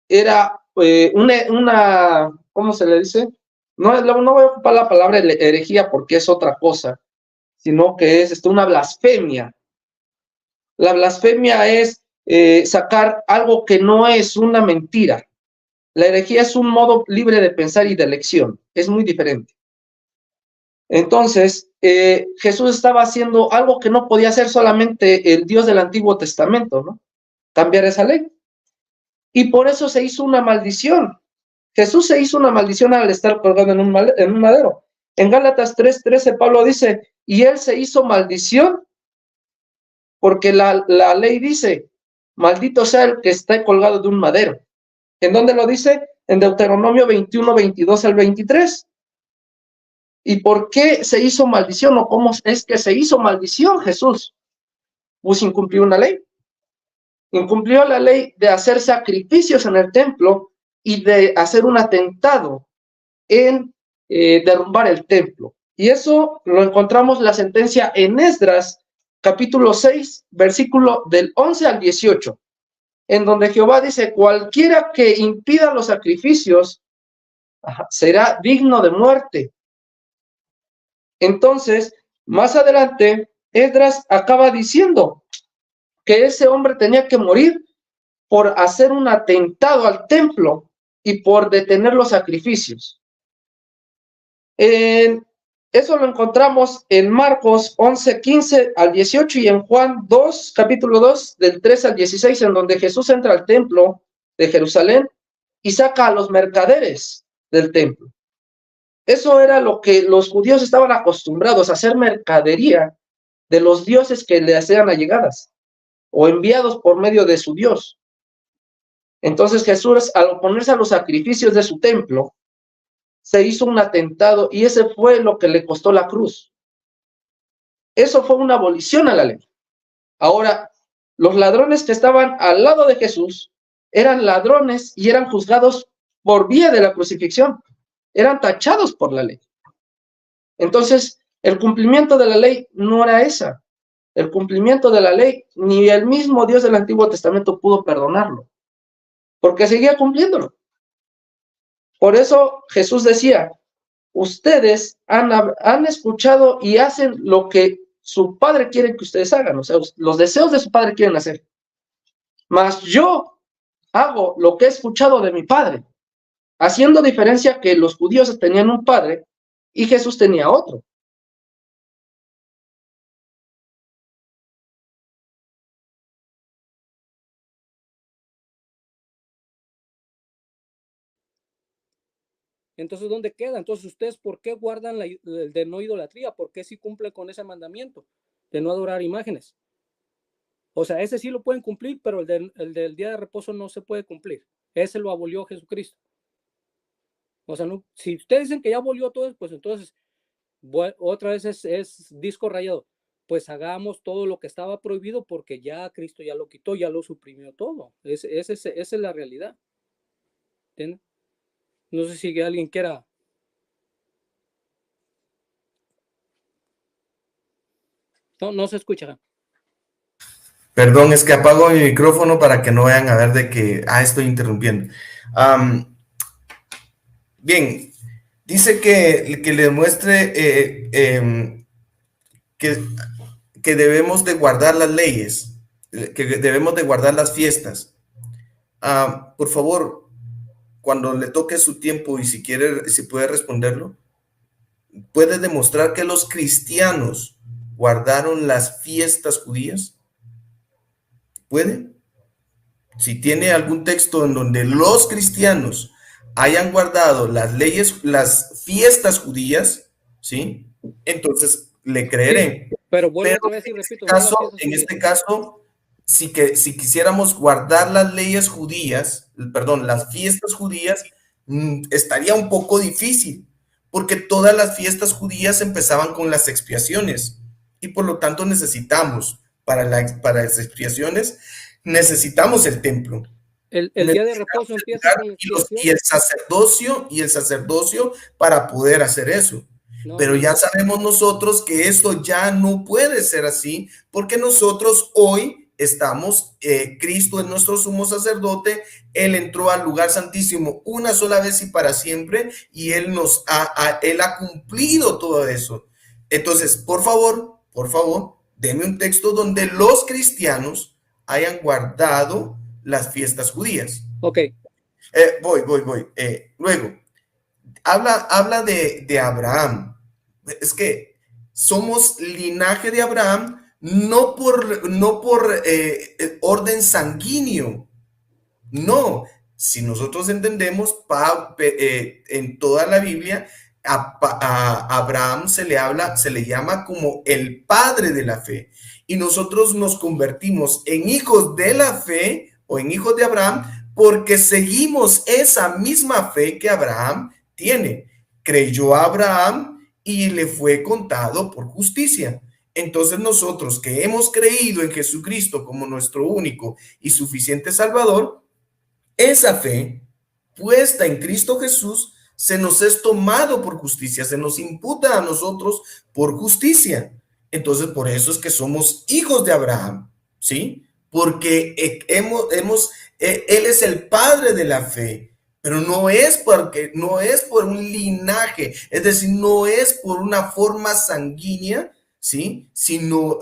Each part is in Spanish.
era ¿cómo se le dice? No voy a ocupar la palabra herejía porque es otra cosa, sino que es una blasfemia. La blasfemia es sacar algo que no es una mentira. La herejía es un modo libre de pensar y de elección. Es muy diferente. Entonces, Jesús estaba haciendo algo que no podía hacer solamente el Dios del Antiguo Testamento, ¿no? Cambiar esa ley. Y por eso se hizo una maldición. Jesús se hizo una maldición al estar colgado en un madero. En Gálatas 3:13 Pablo dice, y él se hizo maldición porque la ley dice, maldito sea el que esté colgado de un madero. ¿En dónde lo dice? En Deuteronomio 21:22 al 23. ¿Y por qué se hizo maldición o cómo es que se hizo maldición Jesús? Pues incumplió una ley. Incumplió la ley de hacer sacrificios en el templo y de hacer un atentado en derrumbar el templo. Y eso lo encontramos la sentencia en Esdras, capítulo 6, versículo del 11 al 18, en donde Jehová dice, cualquiera que impida los sacrificios será digno de muerte. Entonces, más adelante, Esdras acaba diciendo que ese hombre tenía que morir por hacer un atentado al templo y por detener los sacrificios. Eso lo encontramos en Marcos 11:15 al 18 y en Juan 2, capítulo 2, del 3 al 16, en donde Jesús entra al templo de Jerusalén y saca a los mercaderes del templo. Eso era lo que los judíos estaban acostumbrados a hacer, mercadería de los dioses que le hacían allegadas o enviados por medio de su Dios. Entonces Jesús, al oponerse a los sacrificios de su templo, se hizo un atentado y ese fue lo que le costó la cruz. Eso fue una abolición a la ley. Ahora, los ladrones que estaban al lado de Jesús eran ladrones y eran juzgados por vía de la crucifixión. Eran tachados por la ley. Entonces, el cumplimiento de la ley no era esa. El cumplimiento de la ley, ni el mismo Dios del Antiguo Testamento pudo perdonarlo, porque seguía cumpliéndolo. Por eso Jesús decía, ustedes han escuchado y hacen lo que su padre quiere que ustedes hagan, o sea, los deseos de su padre quieren hacer. Mas yo hago lo que he escuchado de mi padre, haciendo diferencia que los judíos tenían un padre y Jesús tenía otro. Entonces, ¿dónde queda? Entonces, ¿ustedes por qué guardan el de no idolatría? ¿Por qué sí cumplen con ese mandamiento de no adorar imágenes? O sea, ese sí lo pueden cumplir, pero el del día de reposo no se puede cumplir. Ese lo abolió Jesucristo. O sea, no, si ustedes dicen que ya abolió todo, pues entonces, otra vez es disco rayado. Pues hagamos todo lo que estaba prohibido porque ya Cristo ya lo quitó, ya lo suprimió todo. Esa es la realidad. ¿Entienden? No sé si alguien quiera. No se escucha. Perdón, es que apago mi micrófono para que no vayan a ver de que, estoy interrumpiendo. Bien, dice que le muestre que debemos de guardar las leyes, que debemos de guardar las fiestas. Por favor, cuando le toque su tiempo y si quiere, si puede responderlo, ¿puede demostrar que los cristianos guardaron las fiestas judías? ¿Puede? Si tiene algún texto en donde los cristianos hayan guardado las leyes, las fiestas judías, ¿sí? Entonces le creeré. Sí, pero vuelvo otra vez y repito, en este caso, si quisiéramos guardar las leyes judías, perdón, las fiestas judías, estaría un poco difícil, porque todas las fiestas judías empezaban con las expiaciones, y por lo tanto necesitamos, para las expiaciones, necesitamos el templo. El día de reposo empieza con y el sacerdocio para poder hacer eso. Pero ya sabemos nosotros que esto ya no puede ser así, porque nosotros hoy estamos, Cristo es nuestro sumo sacerdote, Él entró al lugar santísimo una sola vez y para siempre, y Él Él ha cumplido todo eso. Entonces, por favor, denme un texto donde los cristianos hayan guardado las fiestas judías. Ok. Voy. Luego, habla de Abraham. Es que somos linaje de Abraham, no por orden sanguíneo. No, si nosotros entendemos en toda la Biblia, a Abraham se le llama como el padre de la fe. Y nosotros nos convertimos en hijos de la fe o en hijos de Abraham porque seguimos esa misma fe que Abraham tiene. Creyó a Abraham y le fue contado por justicia. Entonces nosotros que hemos creído en Jesucristo como nuestro único y suficiente Salvador, esa fe puesta en Cristo Jesús se nos es tomado por justicia, se nos imputa a nosotros por justicia. Entonces, por eso es que somos hijos de Abraham, ¿sí? Porque Él es el padre de la fe, pero no es por un linaje, es decir, no es por una forma sanguínea, ¿sí? Sino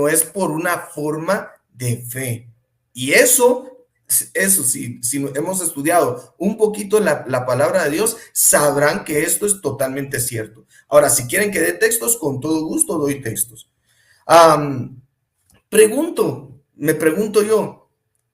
es por una forma de fe. Y eso si hemos estudiado un poquito la palabra de Dios, sabrán que esto es totalmente cierto. Ahora, si quieren que dé textos, con todo gusto doy textos. Me pregunto yo,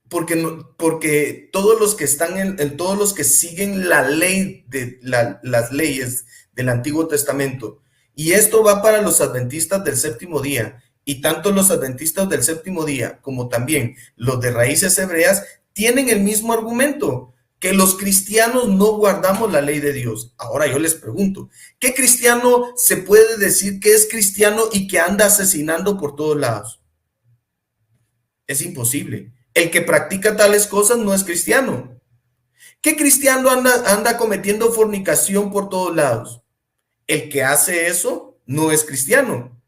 porque todos los que están todos los que siguen la ley las leyes del Antiguo Testamento, y esto va para los adventistas del séptimo día, y tanto los adventistas del séptimo día como también los de raíces hebreas tienen el mismo argumento, que los cristianos no guardamos la ley de Dios. Ahora yo les pregunto, ¿qué cristiano se puede decir que es cristiano y que anda asesinando por todos lados? Es imposible. El que practica tales cosas no es cristiano. ¿Qué cristiano anda cometiendo fornicación por todos lados? El que hace eso no es cristiano.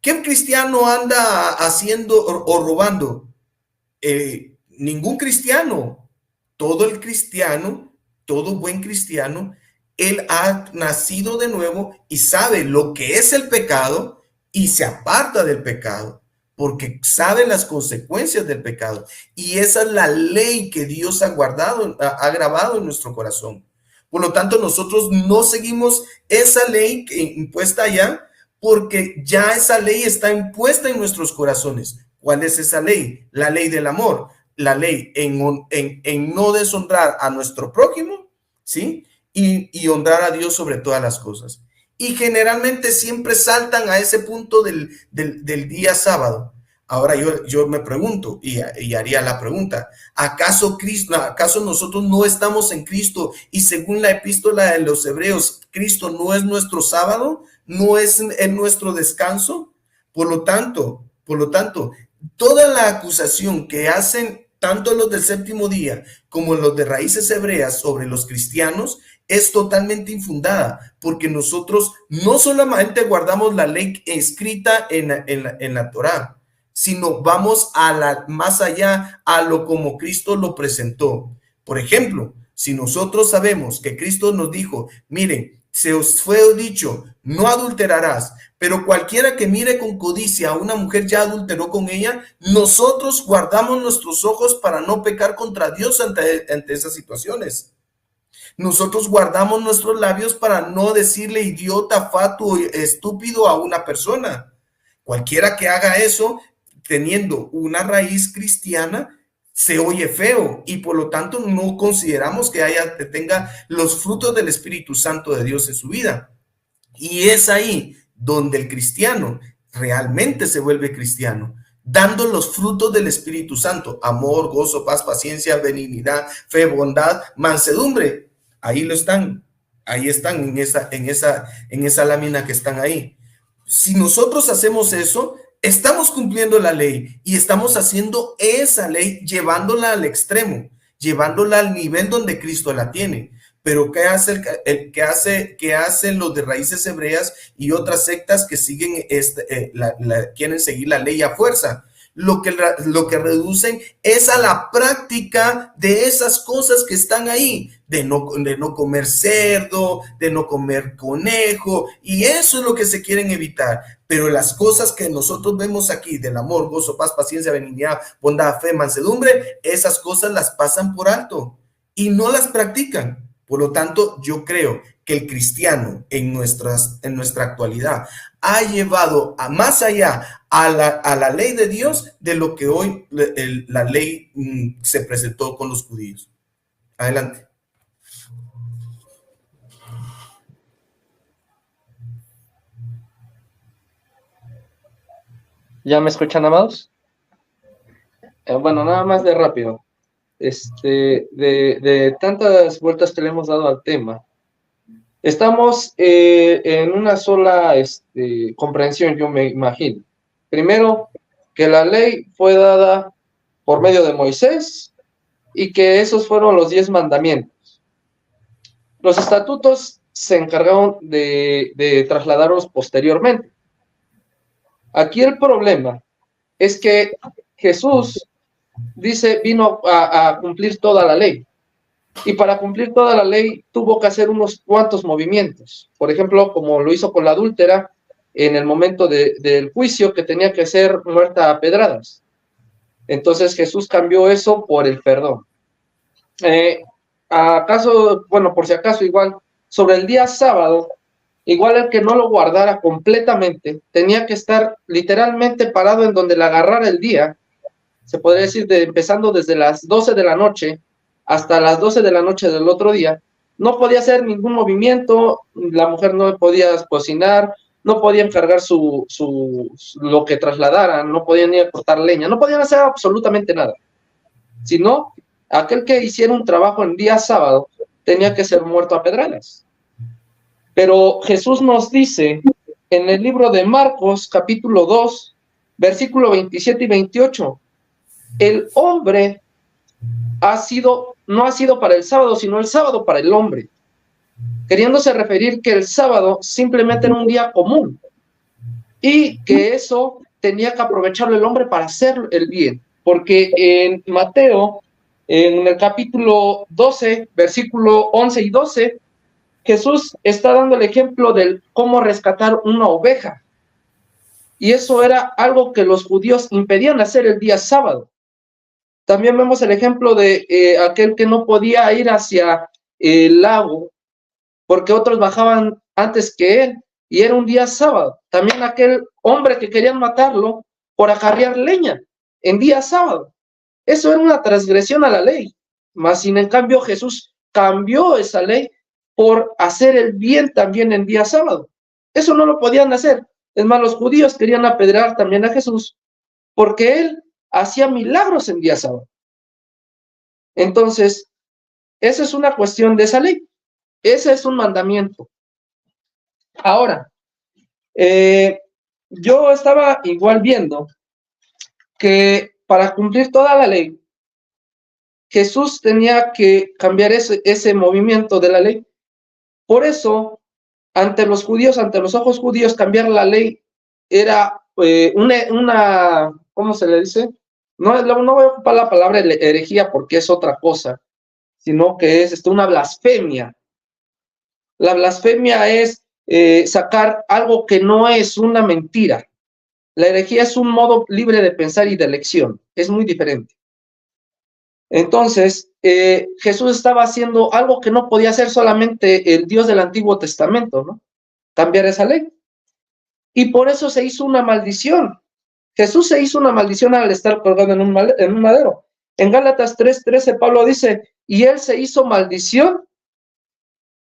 ¿Qué cristiano anda haciendo o robando? Ningún cristiano. Todo buen cristiano, él ha nacido de nuevo y sabe lo que es el pecado y se aparta del pecado, porque sabe las consecuencias del pecado. Y esa es la ley que Dios ha grabado en nuestro corazón. Por lo tanto, nosotros no seguimos esa ley impuesta allá, porque ya esa ley está impuesta en nuestros corazones. ¿Cuál es esa ley? La ley del amor. La ley en no deshonrar a nuestro prójimo, ¿sí? Y honrar a Dios sobre todas las cosas. Y generalmente siempre saltan a ese punto del día sábado. Ahora yo me pregunto y haría la pregunta, ¿acaso nosotros no estamos en Cristo y según la epístola de los Hebreos, Cristo no es nuestro sábado? ¿No es nuestro descanso? Por lo tanto, toda la acusación que hacen tanto los del séptimo día como los de raíces hebreas sobre los cristianos es totalmente infundada, porque nosotros no solamente guardamos la ley escrita en la Torá, sino vamos más allá a lo como Cristo lo presentó. Por ejemplo, si nosotros sabemos que Cristo nos dijo, miren, se os fue dicho, no adulterarás, pero cualquiera que mire con codicia a una mujer ya adulteró con ella, nosotros guardamos nuestros ojos para no pecar contra Dios ante esas situaciones. Nosotros guardamos nuestros labios para no decirle idiota, fatuo, estúpido a una persona. Cualquiera que haga eso, teniendo una raíz cristiana, se oye feo y por lo tanto no consideramos que tenga los frutos del Espíritu Santo de Dios en su vida. Y es ahí donde el cristiano realmente se vuelve cristiano, dando los frutos del Espíritu Santo: amor, gozo, paz, paciencia, benignidad, fe, bondad, mansedumbre. Ahí están en esa lámina que están ahí. Si nosotros hacemos eso, estamos cumpliendo la ley y estamos haciendo esa ley, llevándola al extremo, llevándola al nivel donde Cristo la tiene. Pero ¿qué hacen los de raíces hebreas y otras sectas que siguen quieren seguir la ley a fuerza? lo que reducen es a la práctica de esas cosas que están ahí, de no comer cerdo, de no comer conejo, y eso es lo que se quieren evitar. Pero las cosas que nosotros vemos aquí, del amor, gozo, paz, paciencia, benignidad, bondad, fe, mansedumbre, esas cosas las pasan por alto y no las practican. Por lo tanto, yo creo que el cristiano en nuestra actualidad ha llevado más allá a la ley de Dios de lo que hoy la ley se presentó con los judíos. Adelante. ¿Ya me escuchan, amados? Bueno, nada más de rápido. De tantas vueltas que le hemos dado al tema, estamos en una sola comprensión, yo me imagino. Primero, que la ley fue dada por medio de Moisés y que esos fueron los 10 mandamientos. Los estatutos se encargaron de trasladarlos posteriormente. Aquí el problema es que Jesús dice, vino a cumplir toda la ley. Y para cumplir toda la ley tuvo que hacer unos cuantos movimientos. Por ejemplo, como lo hizo con la adúltera en el momento del juicio, que tenía que ser muerta a pedradas. Entonces Jesús cambió eso por el perdón. Bueno, por si acaso, igual, sobre el día sábado, igual el que no lo guardara completamente, tenía que estar literalmente parado en donde le agarrara el día, se podría decir, empezando desde las 12 de la noche hasta las 12 de la noche del otro día. No podía hacer ningún movimiento, la mujer no podía cocinar, no podían cargar lo que trasladaran, no podían ir a cortar leña, no podían hacer absolutamente nada. Sino, aquel que hiciera un trabajo en día sábado tenía que ser muerto a pedradas. Pero Jesús nos dice en el libro de Marcos, capítulo 2, versículo 27 y 28, el hombre no ha sido para el sábado, sino el sábado para el hombre, queriéndose referir que el sábado simplemente era un día común y que eso tenía que aprovecharlo el hombre para hacer el bien, porque en Mateo, en el capítulo 12, versículo 11 y 12, Jesús está dando el ejemplo de cómo rescatar una oveja, y eso era algo que los judíos impedían hacer el día sábado. También vemos el ejemplo de aquel que no podía ir hacia el lago porque otros bajaban antes que él y era un día sábado. También aquel hombre que querían matarlo por acarrear leña en día sábado. Eso era una transgresión a la ley. Mas sin en cambio Jesús cambió esa ley por hacer el bien también en día sábado. Eso no lo podían hacer. Es más, los judíos querían apedrear también a Jesús porque él hacía milagros en día sábado. Entonces, esa es una cuestión de esa ley. Ese es un mandamiento. Ahora, yo estaba igual viendo que para cumplir toda la ley, Jesús tenía que cambiar ese movimiento de la ley. Por eso, ante los judíos, ante los ojos judíos, cambiar la ley era una, ¿cómo se le dice? No voy a ocupar la palabra herejía porque es otra cosa, sino que es una blasfemia. La blasfemia es sacar algo que no es una mentira. La herejía es un modo libre de pensar y de elección. Es muy diferente. Entonces, Jesús estaba haciendo algo que no podía hacer solamente el Dios del Antiguo Testamento, ¿no? Cambiar esa ley. Y por eso se hizo una maldición. Jesús se hizo una maldición al estar colgado en un madero. En Gálatas 3:13 Pablo dice, y él se hizo maldición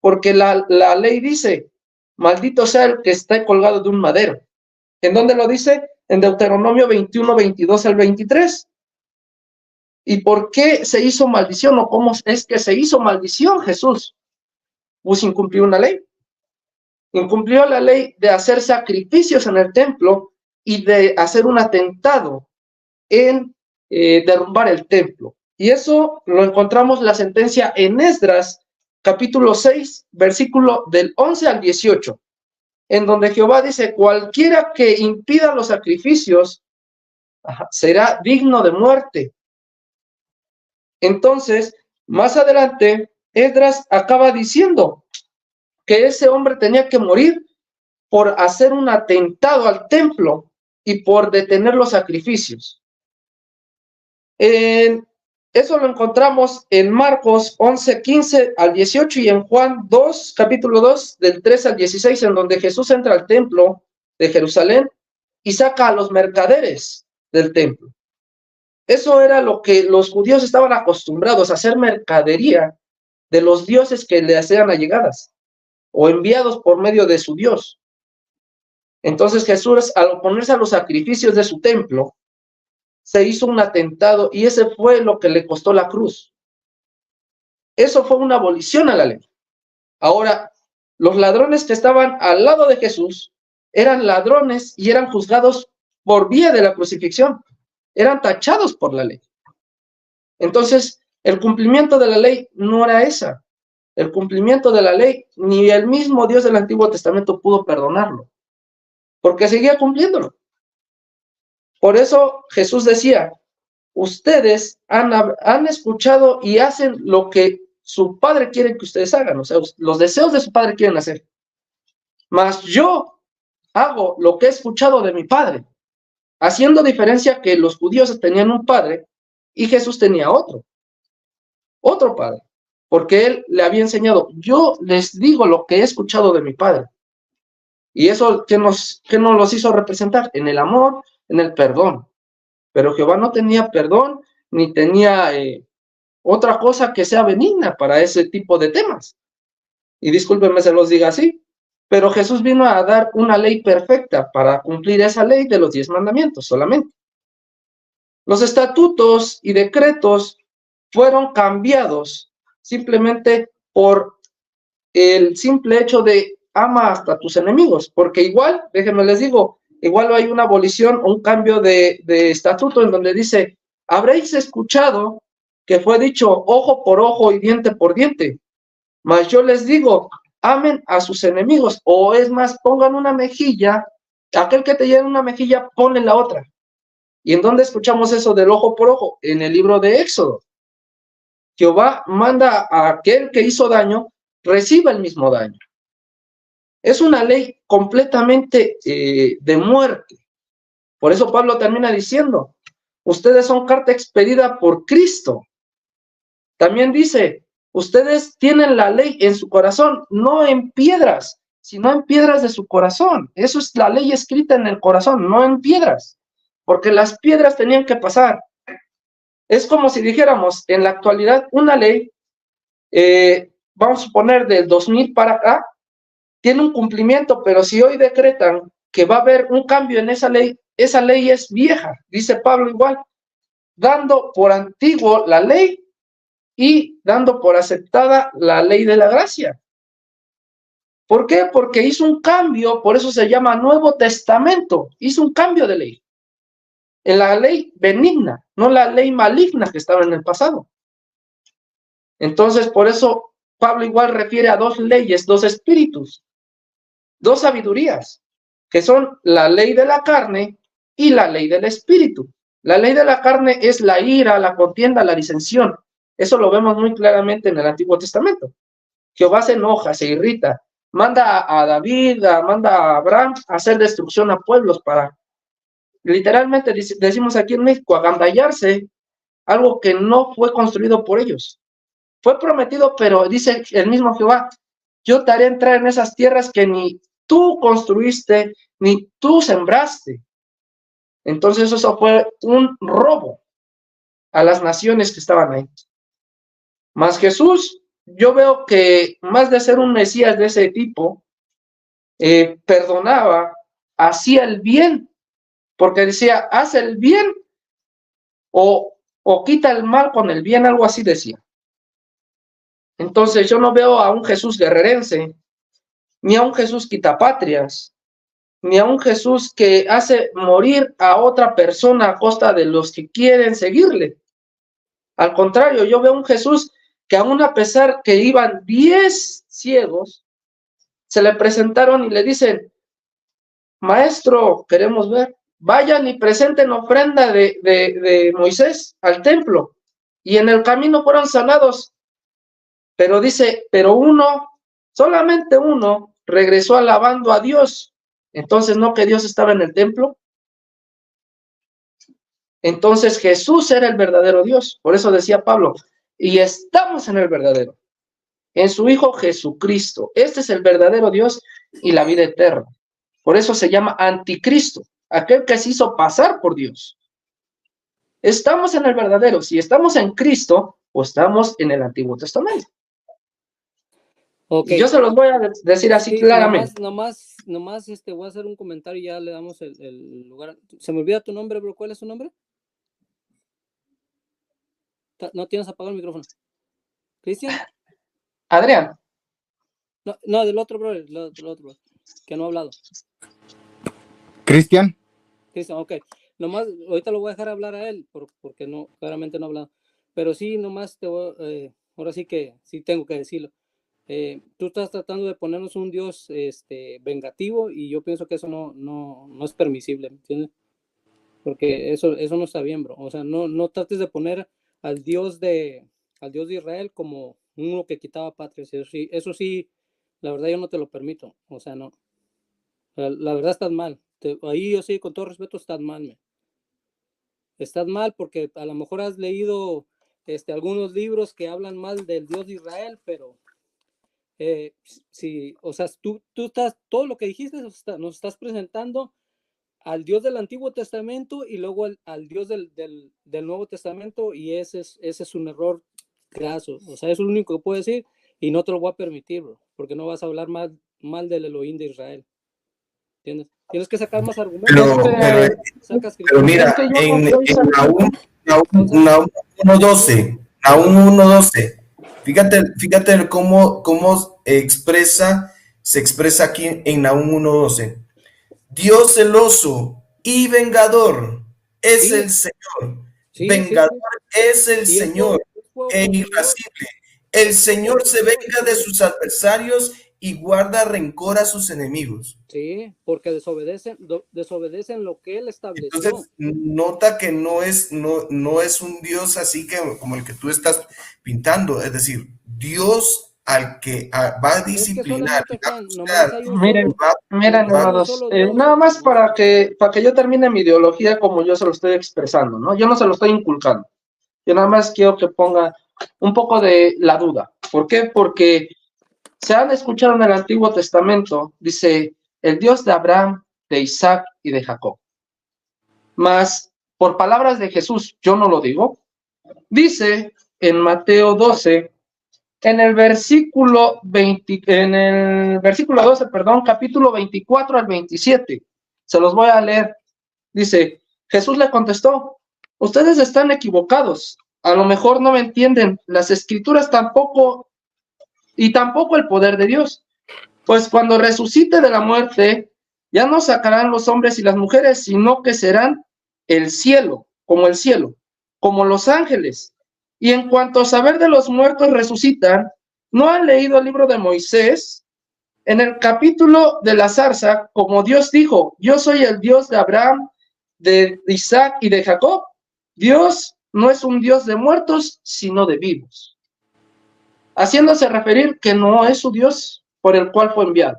porque la ley dice, maldito sea el que está colgado de un madero. ¿En dónde lo dice? En Deuteronomio 21, 22 al 23. ¿Y por qué se hizo maldición? ¿O cómo es que se hizo maldición Jesús? Pues incumplió una ley. Incumplió la ley de hacer sacrificios en el templo y de hacer un atentado en derrumbar el templo. Y eso lo encontramos la sentencia en Esdras, capítulo 6, versículo del 11 al 18, en donde Jehová dice, cualquiera que impida los sacrificios será digno de muerte. Entonces, más adelante, Esdras acaba diciendo que ese hombre tenía que morir por hacer un atentado al templo y por detener los sacrificios. Eso lo encontramos en Marcos 11, 15 al 18 y en Juan 2, capítulo 2, del 3 al 16, en donde Jesús entra al templo de Jerusalén y saca a los mercaderes del templo. Eso era lo que los judíos estaban acostumbrados a hacer, mercadería de los dioses que le hacían allegadas o enviados por medio de su Dios. Entonces Jesús, al oponerse a los sacrificios de su templo, se hizo un atentado y ese fue lo que le costó la cruz. Eso fue una abolición a la ley. Ahora, los ladrones que estaban al lado de Jesús eran ladrones y eran juzgados por vía de la crucifixión. Eran tachados por la ley. Entonces, el cumplimiento de la ley no era esa. El cumplimiento de la ley, ni el mismo Dios del Antiguo Testamento pudo perdonarlo, porque seguía cumpliéndolo. Por eso Jesús decía, ustedes han escuchado y hacen lo que su padre quiere que ustedes hagan, o sea, los deseos de su padre quieren hacer. Mas yo hago lo que he escuchado de mi padre, haciendo diferencia que los judíos tenían un padre y Jesús tenía otro padre, porque él le había enseñado, yo les digo lo que he escuchado de mi padre. Y eso, ¿qué nos los hizo representar? En el amor, en el perdón. Pero Jehová no tenía perdón, ni tenía otra cosa que sea benigna para ese tipo de temas. Y discúlpenme se los diga así, pero Jesús vino a dar una ley perfecta para cumplir esa ley de los 10 mandamientos solamente. Los estatutos y decretos fueron cambiados simplemente por el simple hecho de ama hasta tus enemigos, porque igual, déjenme les digo, igual hay una abolición, un cambio de estatuto en donde dice, habréis escuchado que fue dicho ojo por ojo y diente por diente, mas yo les digo, amen a sus enemigos, o es más, pongan una mejilla, aquel que te lleve una mejilla, ponle la otra. ¿Y en dónde escuchamos eso del ojo por ojo? En el libro de Éxodo. Jehová manda a aquel que hizo daño, reciba el mismo daño. Es una ley completamente de muerte. Por eso Pablo termina diciendo, ustedes son carta expedida por Cristo. También dice, ustedes tienen la ley en su corazón, no en piedras, sino en piedras de su corazón. Eso es la ley escrita en el corazón, no en piedras, porque las piedras tenían que pasar. Es como si dijéramos, en la actualidad, una ley, vamos a suponer del 2000 para acá, tiene un cumplimiento, pero si hoy decretan que va a haber un cambio en esa ley es vieja, dice Pablo igual, dando por antiguo la ley y dando por aceptada la ley de la gracia. ¿Por qué? Porque hizo un cambio, por eso se llama Nuevo Testamento, hizo un cambio de ley. En la ley benigna, no la ley maligna que estaba en el pasado. Entonces, por eso Pablo igual refiere a dos leyes, dos espíritus, dos sabidurías, que son la ley de la carne y la ley del espíritu. La ley de la carne es la ira, la contienda, la disensión. Eso lo vemos muy claramente en el Antiguo Testamento. Jehová se enoja, se irrita, manda a David, manda a Abraham a hacer destrucción a pueblos para, literalmente decimos aquí en México, agandallarse algo que no fue construido por ellos. Fue prometido, pero dice el mismo Jehová, yo te haré entrar en esas tierras que ni tú construiste, ni tú sembraste. Entonces eso fue un robo a las naciones que estaban ahí. Mas Jesús, yo veo que más de ser un Mesías de ese tipo, perdonaba, hacía el bien, porque decía, haz el bien o quita el mal con el bien, algo así decía. Entonces yo no veo a un Jesús guerrerense, ni a un Jesús quitapatrias, ni a un Jesús que hace morir a otra persona a costa de los que quieren seguirle. Al contrario, yo veo un Jesús que aún a pesar que iban 10 ciegos, se le presentaron y le dicen, maestro, queremos ver. vayan y presenten ofrenda de Moisés al templo. Y en el camino fueron sanados. Pero dice, pero uno, solamente uno, regresó alabando a Dios. Entonces, ¿no que Dios estaba en el templo? Entonces Jesús era el verdadero Dios. Por eso decía Pablo, y estamos en el verdadero, en su Hijo Jesucristo. Este es el verdadero Dios y la vida eterna. Por eso se llama anticristo, aquel que se hizo pasar por Dios. Estamos en el verdadero. Si estamos en Cristo, o estamos en el Antiguo Testamento. Okay. Y yo se los voy a decir así, sí, claramente. Nomás, voy a hacer un comentario y ya le damos el lugar. Se me olvida tu nombre, bro. ¿Cuál es tu nombre? No tienes apagado el micrófono. ¿Cristian? Adrián. No, del otro, bro, que no ha hablado. Cristian, ok. Nomás, ahorita lo voy a dejar hablar a él, porque no, claramente no ha hablado. Pero sí, nomás ahora sí que sí tengo que decirlo. Tú estás tratando de ponernos un Dios vengativo, y yo pienso que eso no es permisible, ¿entiendes? Porque eso no está bien, bro. O sea, no trates de poner al Dios de Israel como uno que quitaba patrias. Eso sí, la verdad yo no te lo permito. O sea, no. La verdad estás mal. Ahí yo sí, con todo respeto, estás mal, man. Estás mal porque a lo mejor has leído algunos libros que hablan mal del Dios de Israel, pero sí, o sea, tú estás, todo lo que dijiste nos estás presentando al Dios del Antiguo Testamento y luego al Dios del Nuevo Testamento, y ese es un error graso. O sea, eso es lo único que puedo decir, y no te lo voy a permitir, bro, porque no vas a hablar mal del Elohim de Israel. ¿Entiendes? Tienes que sacar más argumentos. Pero mira, en Nahum 1:12, fíjate cómo se expresa aquí en Nahum 1:12. Dios celoso y vengador es el Señor. Vengador es el Señor e irascible. El Señor se venga de sus adversarios y guarda rencor a sus enemigos. Sí, porque desobedecen lo que Él estableció. Entonces, nota que no es un Dios así como el que tú estás pintando. Es decir, Dios al que va a disciplinar. Miren, hermanos, nada más para que yo termine mi ideología como yo se lo estoy expresando, ¿no? Yo no se lo estoy inculcando. Yo nada más quiero que ponga un poco de la duda. ¿Por qué? Porque se han escuchado en el Antiguo Testamento, dice, el Dios de Abraham, de Isaac y de Jacob. Mas, por palabras de Jesús, yo no lo digo, dice en Mateo 12, en el versículo 12, capítulo 24 al 27, se los voy a leer. Dice, Jesús le contestó, ustedes están equivocados, a lo mejor no me entienden, las escrituras tampoco, y tampoco el poder de Dios. Pues cuando resucite de la muerte, ya no sacarán los hombres y las mujeres, sino que serán el cielo, como los ángeles. Y en cuanto a saber de los muertos resucitan, ¿no han leído el libro de Moisés? En el capítulo de la zarza, como Dios dijo, yo soy el Dios de Abraham, de Isaac y de Jacob. Dios no es un Dios de muertos, sino de vivos. Haciéndose referir que no es su Dios por el cual fue enviado.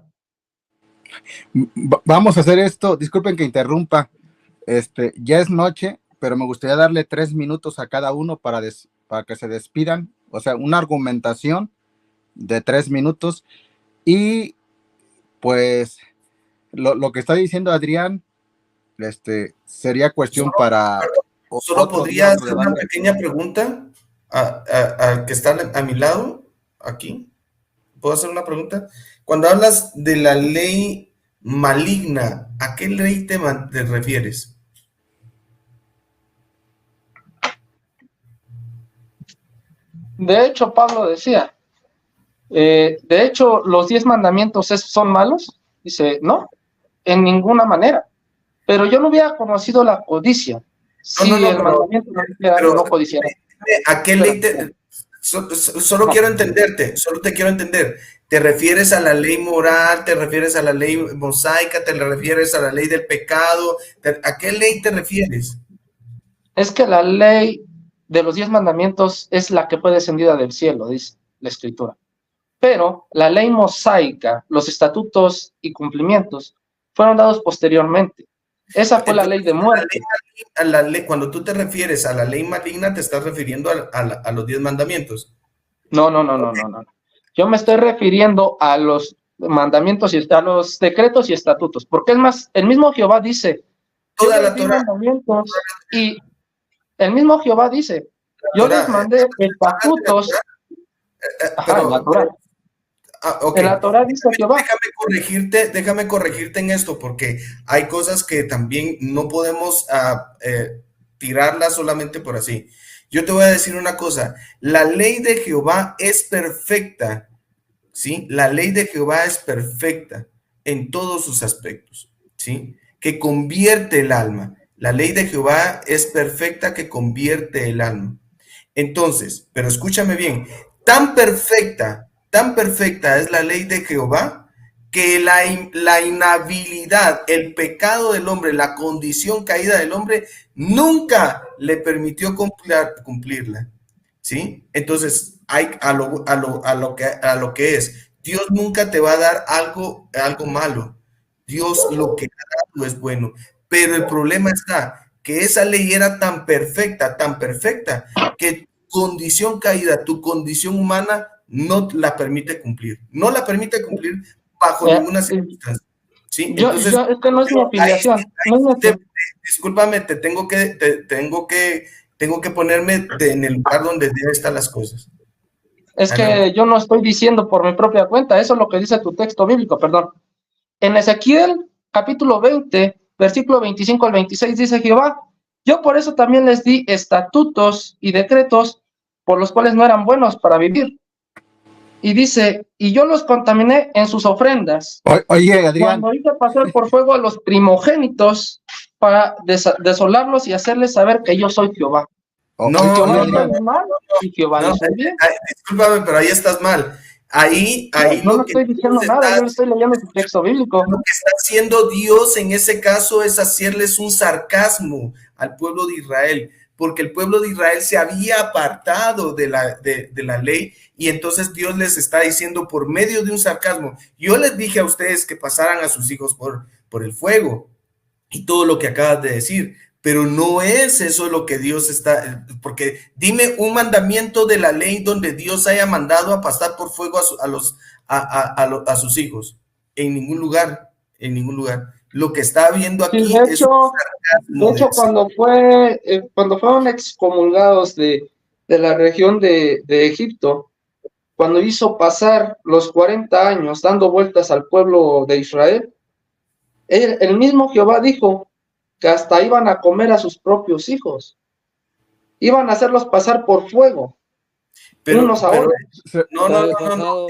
Vamos a hacer esto, disculpen que interrumpa, ya es noche, pero me gustaría darle 3 minutos a cada uno para que se despidan, o sea, una argumentación de 3 minutos, y pues lo que está diciendo Adrián, sería cuestión para... Solo podría hacer una pequeña pregunta al que está a mi lado, aquí. ¿Puedo hacer una pregunta? Cuando hablas de la ley maligna, ¿a qué ley te refieres? De hecho, Pablo decía, de hecho, los 10 mandamientos son malos. Dice, no, en ninguna manera. Pero yo no hubiera conocido la codicia si el mandamiento no codiciara. ¿A qué ley te Solo quiero entenderte, solo te quiero entender. ¿Te refieres a la ley moral? ¿Te refieres a la ley mosaica? ¿Te refieres a la ley del pecado? ¿A qué ley te refieres? Es que la ley de los 10 mandamientos es la que fue descendida del cielo, dice la Escritura. Pero la ley mosaica, los estatutos y cumplimientos fueron dados posteriormente. Esa fue la ley de muerte. Cuando tú te refieres a la ley maligna, te estás refiriendo a los 10 mandamientos. No. Yo me estoy refiriendo a los mandamientos y a los decretos y estatutos, porque es más, el mismo Jehová dice, Toda la Torá. Y el mismo Jehová dice, yo les mandé estatutos. En la Torá. Okay. En la Torá dice Jehová. Déjame corregirte en esto, porque hay cosas que también no podemos tirarlas solamente por así. Yo te voy a decir una cosa, la ley de Jehová es perfecta, ¿sí? La ley de Jehová es perfecta en todos sus aspectos, ¿sí? Que convierte el alma. La ley de Jehová es perfecta que convierte el alma. Entonces, pero escúchame bien, tan perfecta es la ley de Jehová que la inhabilidad, el pecado del hombre, la condición caída del hombre, nunca le permitió cumplirla, ¿sí? Entonces, hay a lo que es, Dios nunca te va a dar algo malo. Dios lo que ha dado es bueno, pero el problema está que esa ley era tan perfecta, que tu condición caída, tu condición humana, no la permite cumplir. No la permite cumplir bajo ninguna circunstancia. ¿Sí? Entonces, es que no es mi afiliación. Discúlpame, tengo que ponerme en el lugar donde deben estar las cosas. Es que yo no estoy diciendo por mi propia cuenta, eso es lo que dice tu texto bíblico, perdón. En Ezequiel, capítulo 20, versículo 25 al 26, dice Jehová, yo por eso también les di estatutos y decretos por los cuales no eran buenos para vivir. Y dice, y yo los contaminé en sus ofrendas. Oye, Adrián. Cuando hice pasar por fuego a los primogénitos para desolarlos y hacerles saber que yo soy Jehová. Discúlpame, pero ahí estás mal. Ahí no estoy diciendo nada, yo estoy leyendo su texto bíblico. Lo que está haciendo Dios en ese caso es hacerles un sarcasmo al pueblo de Israel, porque el pueblo de Israel se había apartado de la ley, y entonces Dios les está diciendo por medio de un sarcasmo, yo les dije a ustedes que pasaran a sus hijos por el fuego, y todo lo que acabas de decir, pero no es eso lo que Dios está, porque dime un mandamiento de la ley donde Dios haya mandado a pasar por fuego a sus hijos. En ningún lugar. Lo que está viendo aquí sí, de hecho cuando fueron excomulgados de la región de Egipto, cuando hizo pasar los 40 años dando vueltas al pueblo de Israel, el mismo Jehová dijo que hasta iban a comer a sus propios hijos, iban a hacerlos pasar por fuego, unos a otros. No.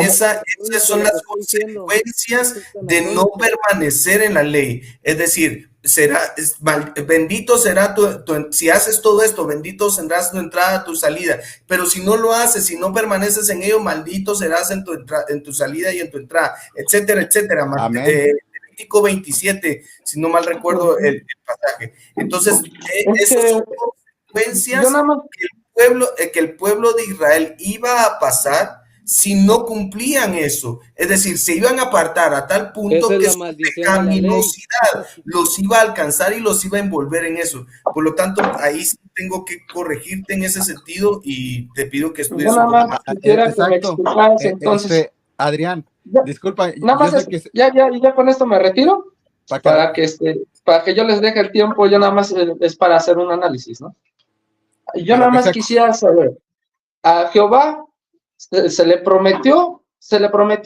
Esas son las consecuencias de no permanecer en la ley. Es decir, bendito será si haces todo esto, bendito serás tu entrada, tu salida. Pero si no lo haces, si no permaneces en ello, maldito serás en tu salida y en tu entrada, etcétera, etcétera. Levítico 27, si no mal recuerdo el pasaje. Entonces, esas son consecuencias que el pueblo de Israel iba a pasar si no cumplían eso. Es decir, se iban a apartar a tal punto que su pecaminosidad los iba a alcanzar y los iba a envolver en eso. Por lo tanto, ahí tengo que corregirte en ese sentido y te pido que estudies un poco más. Entonces, Adrián, disculpa. Ya con esto me retiro para que yo les deje el tiempo. Yo nada más es para hacer un análisis, ¿no? Yo nada más quisiera saber, a Jehová se le prometió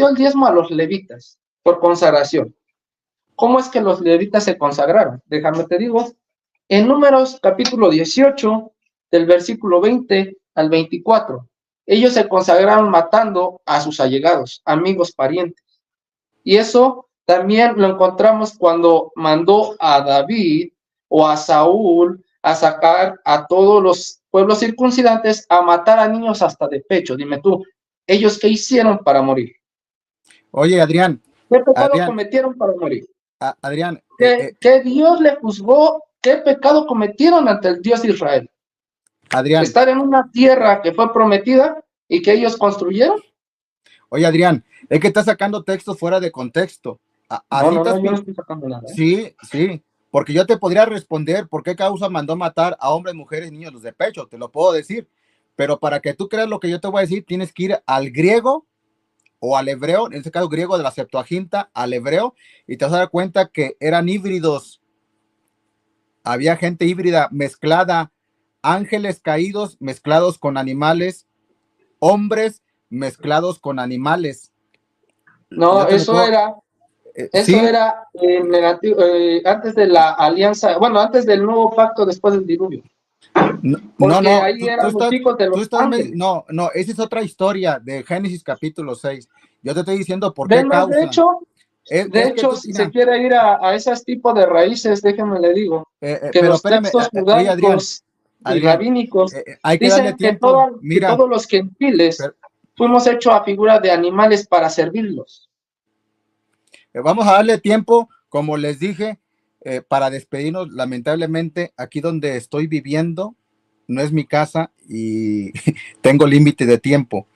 el diezmo a los levitas por consagración. ¿Cómo es que los levitas se consagraron? Déjame te digo, en Números capítulo 18, del versículo 20 al 24, ellos se consagraron matando a sus allegados, amigos, parientes. Y eso también lo encontramos cuando mandó a David o a Saúl a sacar a todos los pueblos circuncidantes a matar a niños hasta de pecho. Dime tú, ¿ellos qué hicieron para morir? Oye, Adrián, ¿Qué pecado Adrián, cometieron para morir? Adrián, ¿Qué Dios le juzgó? ¿Qué pecado cometieron ante el Dios de Israel? Adrián, Estar en una tierra que fue prometida y que ellos construyeron. oye, Adrián, es que estás sacando textos fuera de contexto. Así No, estás. yo no estoy sacando nada. Sí, sí, porque yo te podría responder por qué causa mandó matar a hombres, mujeres y niños los de pecho, te lo puedo decir, pero para que tú creas lo que yo te voy a decir, tienes que ir al griego o al hebreo, en este caso griego de la Septuaginta, al hebreo, y te vas a dar cuenta que eran híbridos, había gente híbrida mezclada, ángeles caídos mezclados con animales, hombres mezclados con animales. No, Yo te lo eso puedo, era sí, antes de la alianza, bueno, antes del nuevo pacto después del diluvio, no, porque no, ahí eran los hijos de los ángeles. no, no, esa es otra historia de Génesis capítulo 6. Yo te estoy diciendo por qué Además, causa. de Es que hecho, tú, si se mira, quiere ir a esos tipos de raíces, déjenme le digo, que pero los espérame, textos oye, Adrián, judaicos y Adrián, rabínicos hay que darle dicen que, tiempo. que Mira, todos los gentiles pero, fuimos hechos a figura de animales para servirlos. vamos a darle tiempo, como les dije, para despedirnos. Lamentablemente, aquí donde estoy viviendo, no es mi casa y tengo límite de tiempo.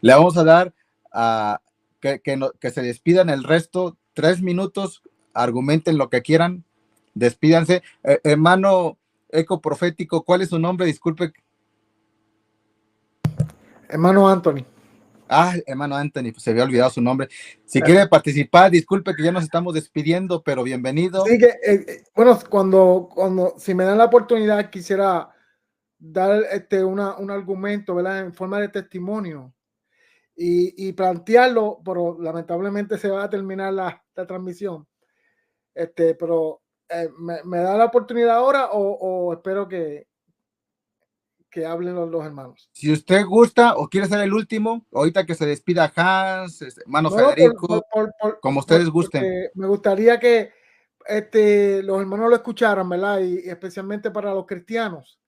Le vamos a dar a que se despidan el resto, 3 minutos, argumenten lo que quieran, despídanse. Hermano Eco Profético, ¿cuál es su nombre? Disculpe. Hermano Anthony. Hermano Anthony, pues se había olvidado su nombre. Si quiere participar, disculpe que ya nos estamos despidiendo, pero bienvenido. Sí, que bueno, si me dan la oportunidad, quisiera dar un argumento, ¿verdad? En forma de testimonio y plantearlo, pero lamentablemente se va a terminar la transmisión. Pero ¿me da la oportunidad ahora o espero que hablen los hermanos? Si usted gusta o quiere ser el último, ahorita que se despida Hans, hermano Federico, como ustedes gusten. Me gustaría que los hermanos lo escucharan, ¿verdad? Y especialmente para los cristianos.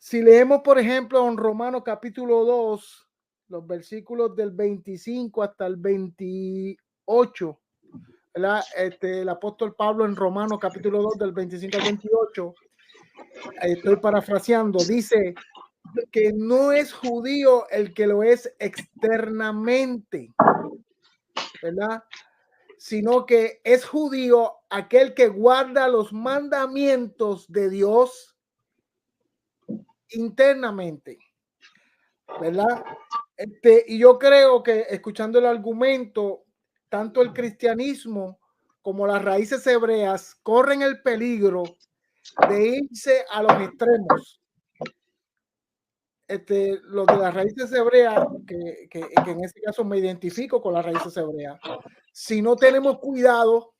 Si leemos, por ejemplo, en Romanos capítulo 2, los versículos del 25 hasta el 28, ¿verdad? El apóstol Pablo en Romanos capítulo 2, del 25 al 28, estoy parafraseando, dice que no es judío el que lo es externamente, ¿verdad? Sino que es judío aquel que guarda los mandamientos de Dios internamente, ¿verdad? Y yo creo que escuchando el argumento, tanto el cristianismo como las raíces hebreas corren el peligro de irse a los extremos. Los de las raíces hebreas, que en este caso me identifico con las raíces hebreas, si no tenemos cuidado,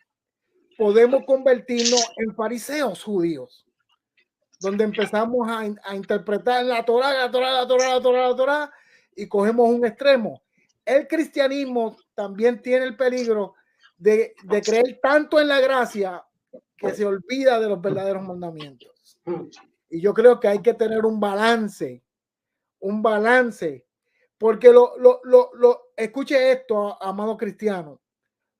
podemos convertirnos en fariseos judíos, donde empezamos a interpretar la Torá, y cogemos un extremo. El cristianismo también tiene el peligro de creer tanto en la gracia que se olvida de los verdaderos mandamientos. Y yo creo que hay que tener un balance, porque escuche esto, amado cristiano,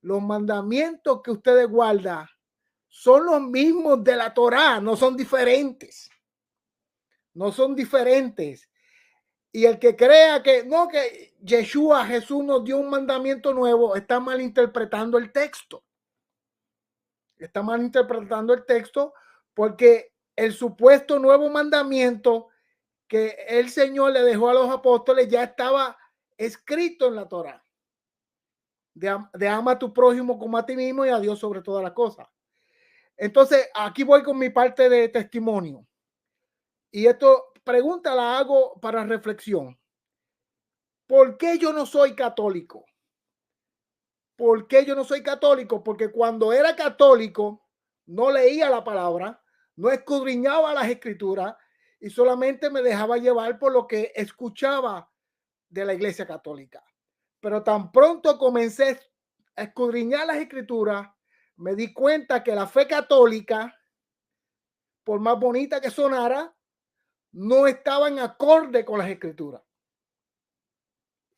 los mandamientos que ustedes guardan son los mismos de la Torá, no son diferentes. Y el que crea que Yeshua, Jesús nos dio un mandamiento nuevo, está malinterpretando el texto. Porque el supuesto nuevo mandamiento que el Señor le dejó a los apóstoles ya estaba escrito en la Torá. De ama a tu prójimo como a ti mismo y a Dios sobre todas las cosas. Entonces, aquí voy con mi parte de testimonio. Y esto pregunta la hago para reflexión. ¿Por qué yo no soy católico? Porque cuando era católico no leía la palabra, no escudriñaba las escrituras y solamente me dejaba llevar por lo que escuchaba de la Iglesia Católica. Pero tan pronto comencé a escudriñar las escrituras, me di cuenta que la fe católica por más bonita que sonara, no estaba en acorde con las escrituras.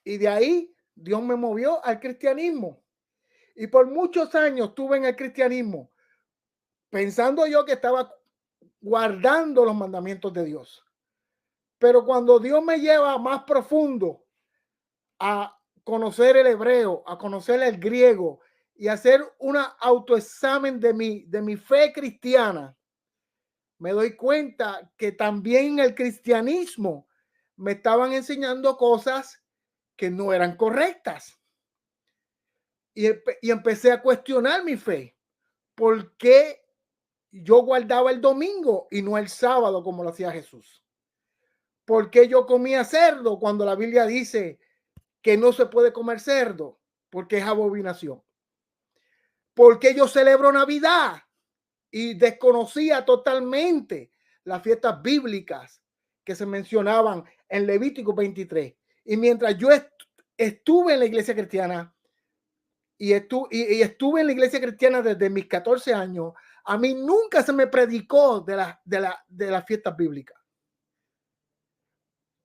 Y de ahí Dios me movió al cristianismo. Y por muchos años estuve en el cristianismo, pensando yo que estaba guardando los mandamientos de Dios. Pero cuando Dios me lleva más profundo a conocer el hebreo, a conocer el griego y hacer un autoexamen de mi fe cristiana, me doy cuenta que también en el cristianismo me estaban enseñando cosas que no eran correctas. Y empecé a cuestionar mi fe. ¿Por qué yo guardaba el domingo y no el sábado como lo hacía Jesús? ¿Por qué yo comía cerdo cuando la Biblia dice que no se puede comer cerdo? Porque es abominación. ¿Por qué yo celebro Navidad y desconocía totalmente las fiestas bíblicas que se mencionaban en Levítico 23? Y mientras yo estuve en la iglesia cristiana, y estuve en la iglesia cristiana desde mis 14 años, a mí nunca se me predicó de las fiestas bíblicas.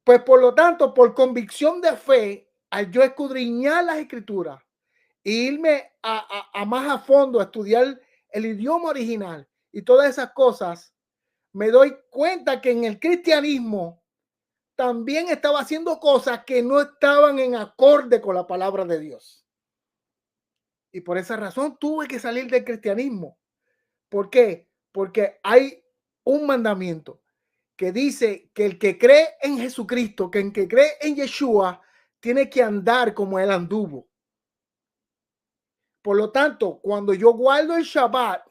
Pues por lo tanto, por convicción de fe, al yo escudriñar las escrituras e irme a más a fondo a estudiar el idioma original y todas esas cosas, me doy cuenta que en el cristianismo también estaba haciendo cosas que no estaban en acorde con la palabra de Dios. Y por esa razón tuve que salir del cristianismo. ¿Por qué? Porque hay un mandamiento que dice que el que cree en Jesucristo, que el que cree en Yeshua, tiene que andar como él anduvo. Por lo tanto, cuando yo guardo el Shabbat,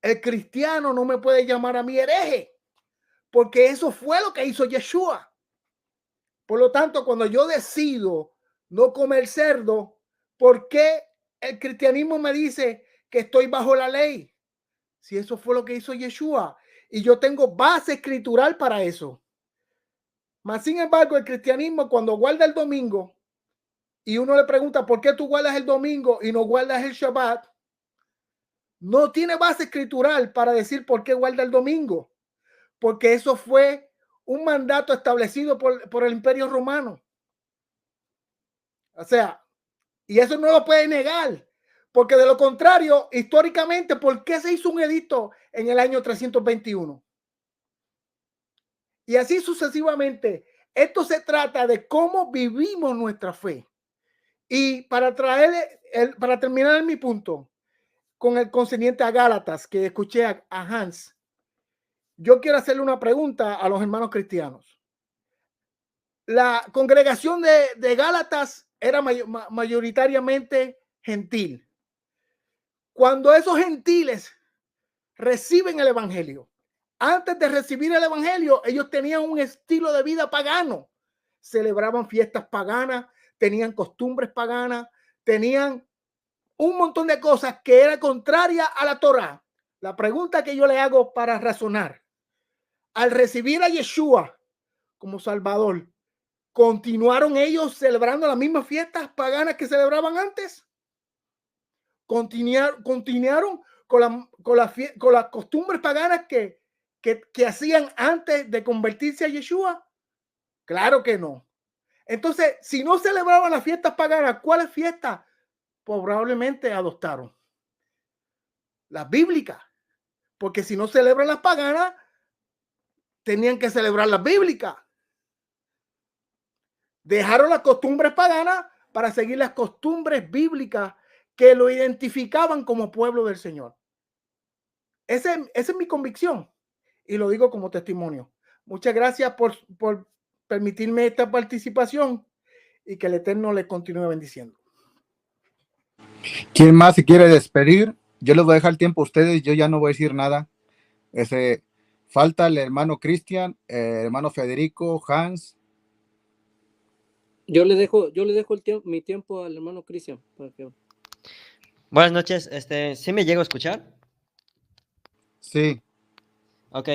el cristiano no me puede llamar a mí hereje, porque eso fue lo que hizo Yeshua. Por lo tanto, cuando yo decido no comer cerdo, ¿por qué el cristianismo me dice que estoy bajo la ley? Si eso fue lo que hizo Yeshua y yo tengo base escritural para eso. Mas, sin embargo, el cristianismo, cuando guarda el domingo y uno le pregunta por qué tú guardas el domingo y no guardas el Shabbat, no tiene base escritural para decir por qué guarda el domingo, porque eso fue un mandato establecido por el Imperio Romano. O sea, y eso no lo puede negar, porque de lo contrario, históricamente, ¿por qué se hizo un edicto en el año 321? Y así sucesivamente. Esto se trata de cómo vivimos nuestra fe. Y para terminar mi punto, con el concerniente a Gálatas, que escuché a Hans, yo quiero hacerle una pregunta a los hermanos cristianos. La congregación de Gálatas era mayoritariamente gentil. Cuando esos gentiles reciben el evangelio, antes de recibir el evangelio, ellos tenían un estilo de vida pagano. Celebraban fiestas paganas, tenían costumbres paganas, tenían un montón de cosas que era contraria a la Torá. La pregunta que yo le hago para razonar, al recibir a Yeshua como Salvador, ¿continuaron ellos celebrando las mismas fiestas paganas que celebraban antes? ¿Continuaron con las costumbres paganas que hacían antes de convertirse a Yeshua? Claro que no. Entonces, si no celebraban las fiestas paganas, ¿cuáles fiestas probablemente adoptaron? Las bíblicas. Porque si no celebran las paganas, tenían que celebrar las bíblicas. Dejaron las costumbres paganas para seguir las costumbres bíblicas que lo identificaban como pueblo del Señor. Esa es mi convicción y lo digo como testimonio. Muchas gracias por permitirme esta participación y que el Eterno les continúe bendiciendo. ¿Quién más se quiere despedir? Yo les voy a dejar el tiempo a ustedes, yo ya no voy a decir nada. Falta el hermano Cristian, hermano Federico, Hans. Yo le dejo mi tiempo al hermano Cristian. Buenas noches, ¿sí me llego a escuchar? Sí. Ok,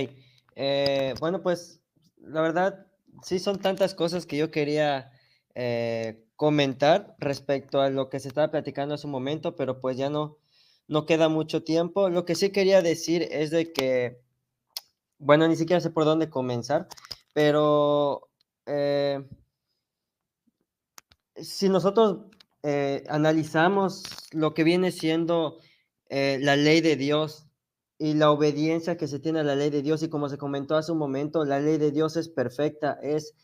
bueno, pues la verdad, sí son tantas cosas que yo quería comentar respecto a lo que se estaba platicando hace un momento, pero pues ya no queda mucho tiempo. Lo que sí quería decir es de que bueno, ni siquiera sé por dónde comenzar, pero si nosotros analizamos lo que viene siendo la ley de Dios y la obediencia que se tiene a la ley de Dios, y como se comentó hace un momento, la ley de Dios es perfecta, es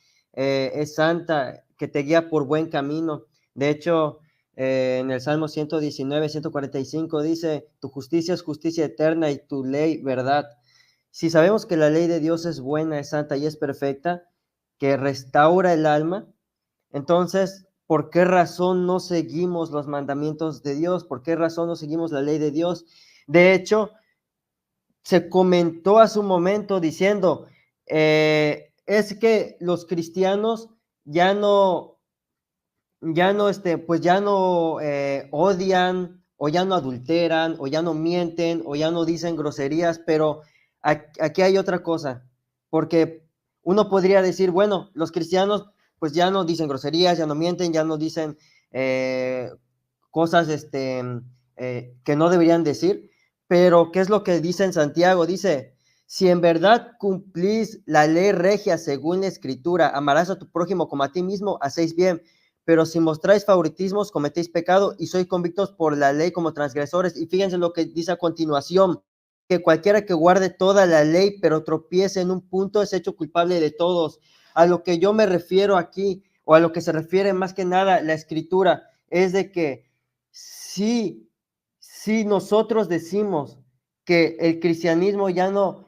santa, que te guía por buen camino. De hecho, en el Salmo 119, 145 dice, tu justicia es justicia eterna y tu ley verdad. Si sabemos que la ley de Dios es buena, es santa y es perfecta, que restaura el alma, entonces, ¿por qué razón no seguimos los mandamientos de Dios? ¿Por qué razón no seguimos la ley de Dios? De hecho, se comentó hace un momento diciendo, es que los cristianos ya no, pues ya no odian, o ya no adulteran, o ya no mienten, o ya no dicen groserías, pero aquí hay otra cosa, porque uno podría decir, bueno, los cristianos pues ya no dicen groserías, ya no mienten, ya no dicen cosas que no deberían decir, pero ¿qué es lo que dice en Santiago? Dice, si en verdad cumplís la ley regia según la escritura, amarás a tu prójimo como a ti mismo, hacéis bien, pero si mostráis favoritismos, cometéis pecado y sois convictos por la ley como transgresores. Y fíjense lo que dice a continuación, que cualquiera que guarde toda la ley, pero tropiece en un punto, es hecho culpable de todos. A lo que yo me refiero aquí, o a lo que se refiere más que nada la escritura, es de que si nosotros decimos que el cristianismo ya no,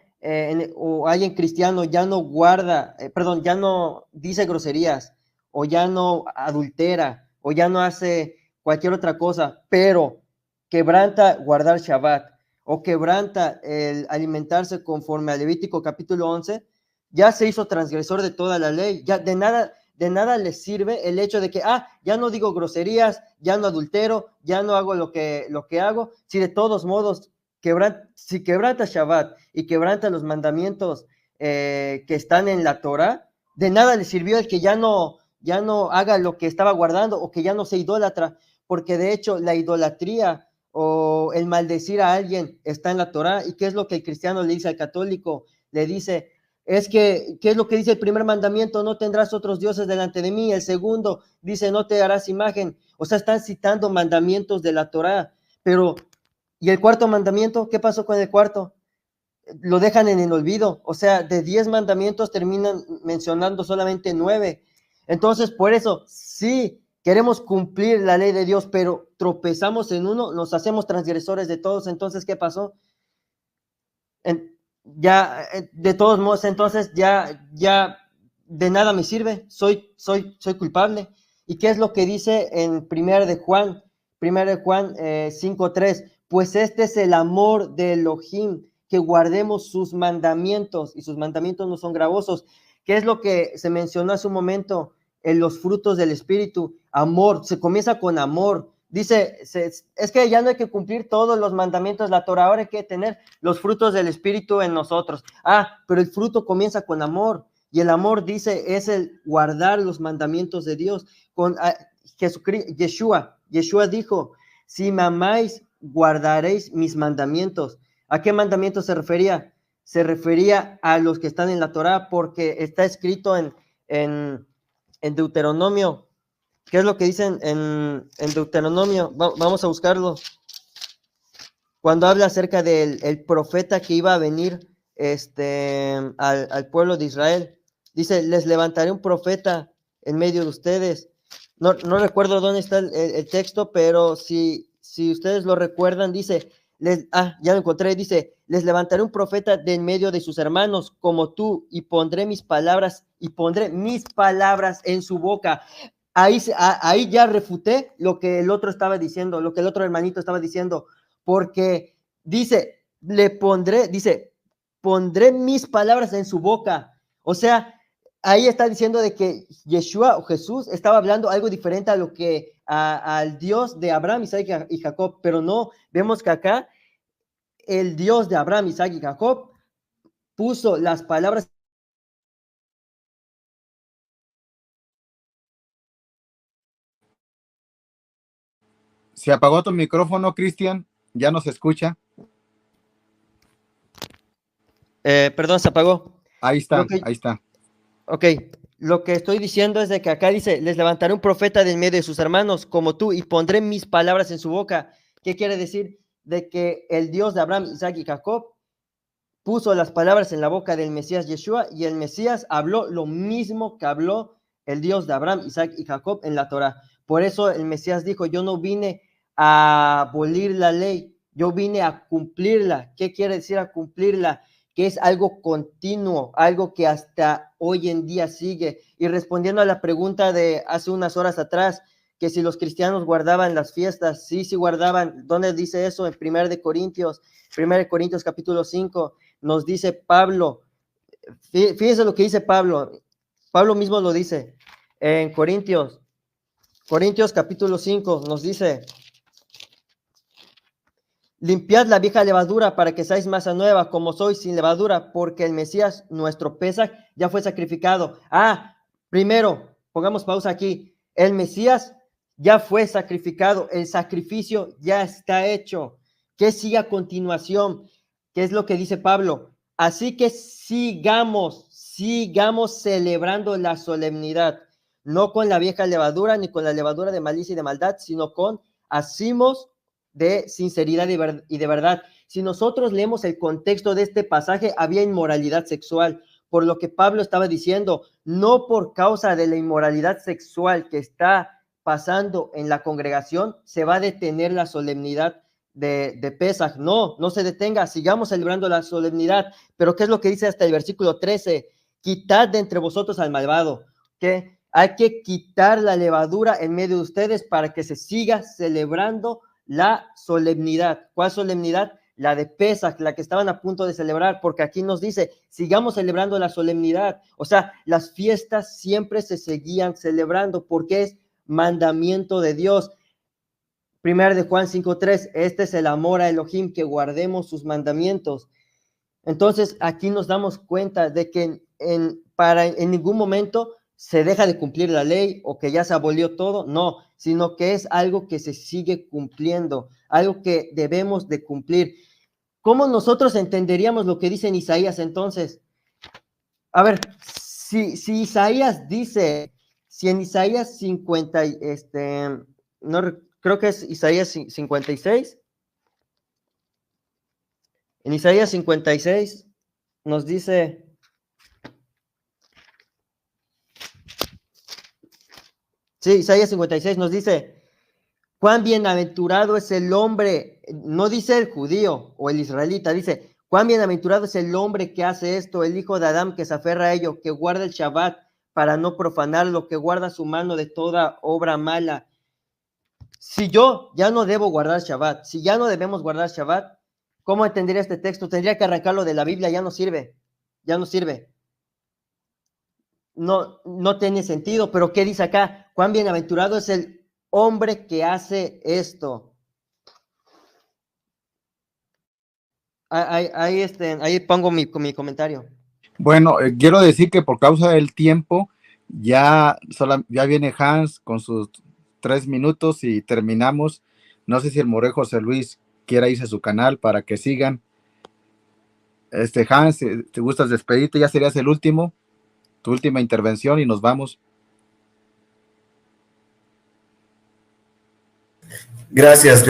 o alguien cristiano ya no guarda, perdón, ya no dice groserías, o ya no adultera, o ya no hace cualquier otra cosa, pero quebranta guardar Shabbat, o quebranta el alimentarse conforme a Levítico capítulo 11, ya se hizo transgresor de toda la ley, ya de nada les sirve el hecho de que, ya no digo groserías, ya no adultero, ya no hago lo que hago, si de todos modos, si quebranta Shabbat y quebranta los mandamientos que están en la Torah, de nada le sirvió el que ya no haga lo que estaba guardando, o que ya no sea idólatra, porque de hecho la idolatría o el maldecir a alguien está en la Torah. ¿Y qué es lo que el cristiano le dice al católico? Le dice, ¿qué es lo que dice el primer mandamiento? No tendrás otros dioses delante de mí. El segundo dice, no te harás imagen. O sea, están citando mandamientos de la Torah. Pero, ¿y el cuarto mandamiento? ¿Qué pasó con el cuarto? Lo dejan en el olvido. O sea, de 10 mandamientos terminan mencionando solamente 9. Entonces, por eso, sí, queremos cumplir la ley de Dios, pero tropezamos en uno, nos hacemos transgresores de todos. Entonces, ¿qué pasó? De todos modos, entonces ya de nada me sirve, soy culpable. ¿Y qué es lo que dice en 1 de Juan 5:3? Pues este es el amor de Elohim, que guardemos sus mandamientos, y sus mandamientos no son gravosos. ¿Qué es lo que se mencionó hace un momento en los frutos del Espíritu? Amor, se comienza con amor. Dice, es que ya no hay que cumplir todos los mandamientos de la Torah, ahora hay que tener los frutos del Espíritu en nosotros. Pero el fruto comienza con amor, y el amor, dice, es el guardar los mandamientos de Dios. Yeshua dijo, si me amáis, guardaréis mis mandamientos. ¿A qué mandamientos se refería? Se refería a los que están en la Torah, porque está escrito en Deuteronomio. ¿Qué es lo que dicen en Deuteronomio? Vamos a buscarlo. Cuando habla acerca del profeta que iba a venir al pueblo de Israel, dice, les levantaré un profeta en medio de ustedes. No recuerdo dónde está el texto, pero si ustedes lo recuerdan, dice, ya lo encontré, dice, les levantaré un profeta de en medio de sus hermanos, como tú, y pondré mis palabras en su boca. Ahí ya refuté lo que el otro estaba diciendo, lo que el otro hermanito estaba diciendo, porque dice, pondré mis palabras en su boca. O sea, ahí está diciendo de que Yeshua o Jesús estaba hablando algo diferente a lo que al Dios de Abraham, Isaac y Jacob, pero no, vemos que acá el Dios de Abraham, Isaac y Jacob puso las palabras. Se apagó tu micrófono, Cristian, ya no se escucha. Perdón, se apagó. Ahí está, Lo que, ahí está. ok, lo que estoy diciendo es de que acá dice, les levantaré un profeta del medio de sus hermanos como tú y pondré mis palabras en su boca. ¿Qué quiere decir? De que el Dios de Abraham, Isaac y Jacob puso las palabras en la boca del Mesías Yeshua y el Mesías habló lo mismo que habló el Dios de Abraham, Isaac y Jacob en la Torah. Por eso el Mesías dijo, yo no vine a abolir la ley, yo vine a cumplirla. ¿Qué quiere decir a cumplirla? Que es algo continuo, algo que hasta hoy en día sigue. Y respondiendo a la pregunta de hace unas horas atrás, que si los cristianos guardaban las fiestas, sí guardaban. ¿Dónde dice eso? En 1 Corintios capítulo 5, nos dice Pablo, fíjense lo que dice Pablo mismo lo dice en Corintios capítulo 5, nos dice, limpiad la vieja levadura para que seáis masa nueva, como sois sin levadura, porque el Mesías, nuestro Pesaj, ya fue sacrificado. Primero, pongamos pausa aquí, el Mesías ya fue sacrificado, el sacrificio ya está hecho. ¿Qué sigue a continuación? ¿Qué es lo que dice Pablo? Así que sigamos celebrando la solemnidad, no con la vieja levadura, ni con la levadura de malicia y de maldad, sino con hacimos de sinceridad y de verdad. Si nosotros leemos el contexto de este pasaje, había inmoralidad sexual, por lo que Pablo estaba diciendo, no por causa de la inmoralidad sexual que está pasando en la congregación, se va a detener la solemnidad de Pesaj. No se detenga, sigamos celebrando la solemnidad. Pero ¿qué es lo que dice hasta el versículo 13? Quitad de entre vosotros al malvado, que hay que quitar la levadura en medio de ustedes para que se siga celebrando la solemnidad. ¿Cuál solemnidad? La de Pesaj, la que estaban a punto de celebrar, porque aquí nos dice, sigamos celebrando la solemnidad. O sea, las fiestas siempre se seguían celebrando porque es mandamiento de Dios. 1 de Juan 5:3, este es el amor a Elohim, que guardemos sus mandamientos. Entonces, aquí nos damos cuenta de que en ningún momento se deja de cumplir la ley o que ya se abolió todo, no, sino que es algo que se sigue cumpliendo, algo que debemos de cumplir. ¿Cómo nosotros entenderíamos lo que dice en Isaías entonces? A ver, si Isaías dice, si en Isaías 50, creo que es Isaías 56, en Isaías 56 nos dice, Isaías 56 nos dice, cuán bienaventurado es el hombre, no dice el judío o el israelita, dice, cuán bienaventurado es el hombre que hace esto, el hijo de Adán que se aferra a ello, que guarda el Shabbat para no profanarlo, que guarda su mano de toda obra mala. Si yo ya no debo guardar Shabbat, si ya no debemos guardar Shabbat, ¿cómo entendería este texto? Tendría que arrancarlo de la Biblia, ya no sirve. No tiene sentido, pero ¿qué dice acá? Cuán bienaventurado es el hombre que hace esto. Ahí pongo mi comentario. Bueno, quiero decir que por causa del tiempo, ya viene Hans con sus 3 minutos y terminamos. No sé si el More José Luis quiera irse a su canal para que sigan. Hans, ¿te gustas despedirte? Ya serías el último, tu última intervención y nos vamos. Gracias.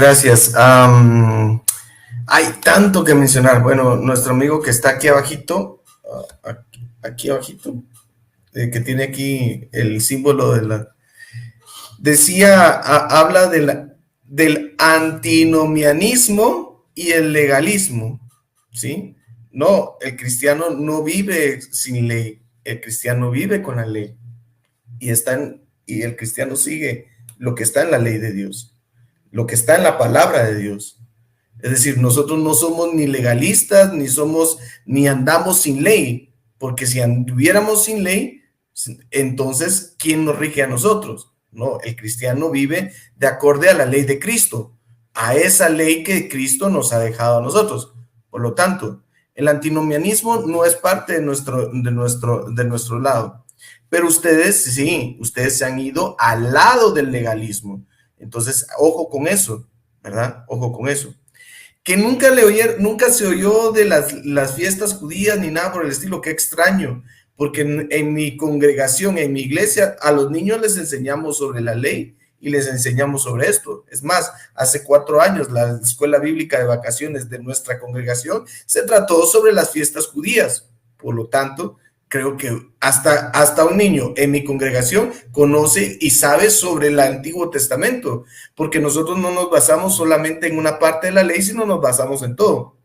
Hay tanto que mencionar. Bueno, nuestro amigo que está aquí abajito, que tiene aquí el símbolo de la... habla del antinomianismo y el legalismo, ¿sí? No, el cristiano no vive sin ley, el cristiano vive con la ley y el cristiano sigue lo que está en la ley de Dios, lo que está en la palabra de Dios. Es decir, nosotros no somos ni legalistas, ni andamos sin ley, porque si anduviéramos sin ley, entonces, ¿quién nos rige a nosotros? No, el cristiano vive de acorde a la ley de Cristo, a esa ley que Cristo nos ha dejado a nosotros. Por lo tanto, el antinomianismo no es parte de nuestro lado. Pero ustedes se han ido al lado del legalismo. Entonces, ojo con eso, ¿verdad? Ojo con eso. que nunca se oyó de las fiestas judías ni nada por el estilo. Qué extraño, porque en mi congregación, en mi iglesia, a los niños les enseñamos sobre la ley y les enseñamos sobre esto. Es más, hace 4 años la escuela bíblica de vacaciones de nuestra congregación se trató sobre las fiestas judías. Por lo tanto, creo que hasta un niño en mi congregación conoce y sabe sobre el Antiguo Testamento, porque nosotros no nos basamos solamente en una parte de la ley, sino nos basamos en todo.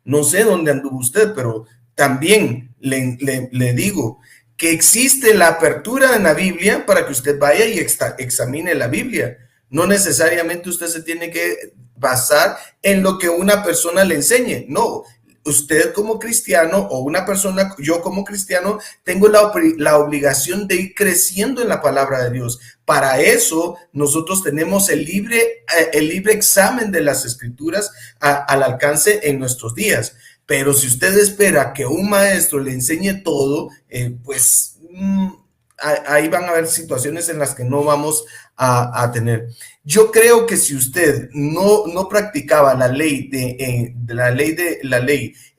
No sé dónde anduvo usted, pero también le digo que existe la apertura en la Biblia para que usted vaya y examine la Biblia. No necesariamente usted se tiene que basar en lo que una persona le enseñe. No, usted como cristiano o una persona, yo como cristiano, tengo la obligación de ir creciendo en la palabra de Dios. Para eso nosotros tenemos el libre examen de las escrituras al alcance en nuestros días. Pero si usted espera que un maestro le enseñe todo, pues ahí van a haber situaciones en las que no vamos a tener. Yo creo que si usted no practicaba la ley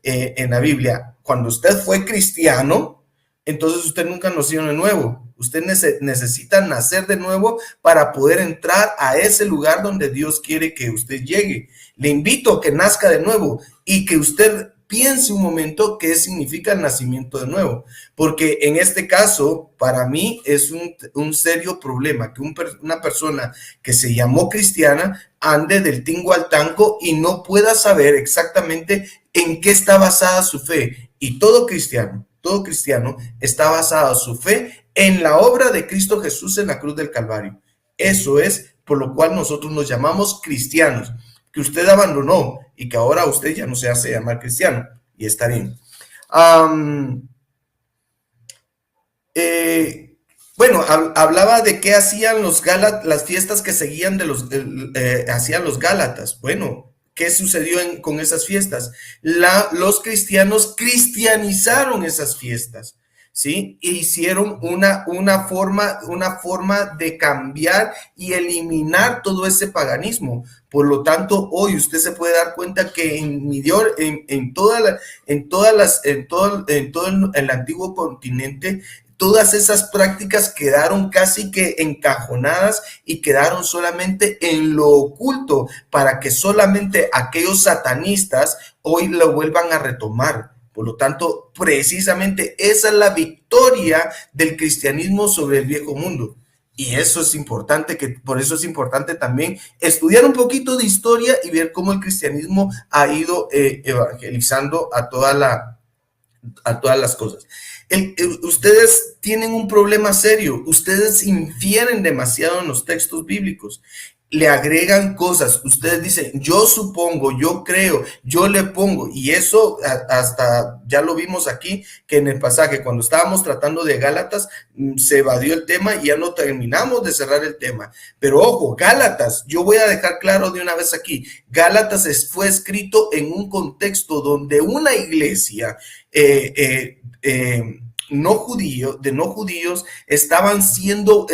en la Biblia cuando usted fue cristiano, entonces usted nunca nació de nuevo. Usted necesita nacer de nuevo para poder entrar a ese lugar donde Dios quiere que usted llegue. Le invito a que nazca de nuevo y que usted piense un momento qué significa el nacimiento de nuevo, porque en este caso, para mí es un serio problema que una persona que se llamó cristiana ande del tingo al tango y no pueda saber exactamente en qué está basada su fe. Y todo cristiano está basado su fe en la obra de Cristo Jesús en la cruz del Calvario. Eso es por lo cual nosotros nos llamamos cristianos, que usted abandonó y que ahora usted ya no se hace llamar cristiano, y está bien. Bueno, hablaba de qué hacían los Gálatas, las fiestas que seguían hacían los Gálatas. Bueno, ¿qué sucedió con esas fiestas? Los cristianos cristianizaron esas fiestas, ¿sí? E hicieron una forma de cambiar y eliminar todo ese paganismo. Por lo tanto, hoy usted se puede dar cuenta que en todo el antiguo continente, todas esas prácticas quedaron casi que encajonadas y quedaron solamente en lo oculto para que solamente aquellos satanistas hoy lo vuelvan a retomar. Por lo tanto, precisamente esa es la victoria del cristianismo sobre el viejo mundo. Y eso es importante, por eso es importante también estudiar un poquito de historia y ver cómo el cristianismo ha ido evangelizando a todas las cosas. Ustedes tienen un problema serio. Ustedes infieren demasiado en los textos bíblicos. Le agregan cosas. Ustedes dicen, yo supongo, yo creo, yo le pongo. Y eso hasta ya lo vimos aquí, que en el pasaje, cuando estábamos tratando de Gálatas, se evadió el tema y ya no terminamos de cerrar el tema. Pero ojo, Gálatas, yo voy a dejar claro de una vez aquí, Gálatas fue escrito en un contexto donde una iglesia no judíos estaban siendo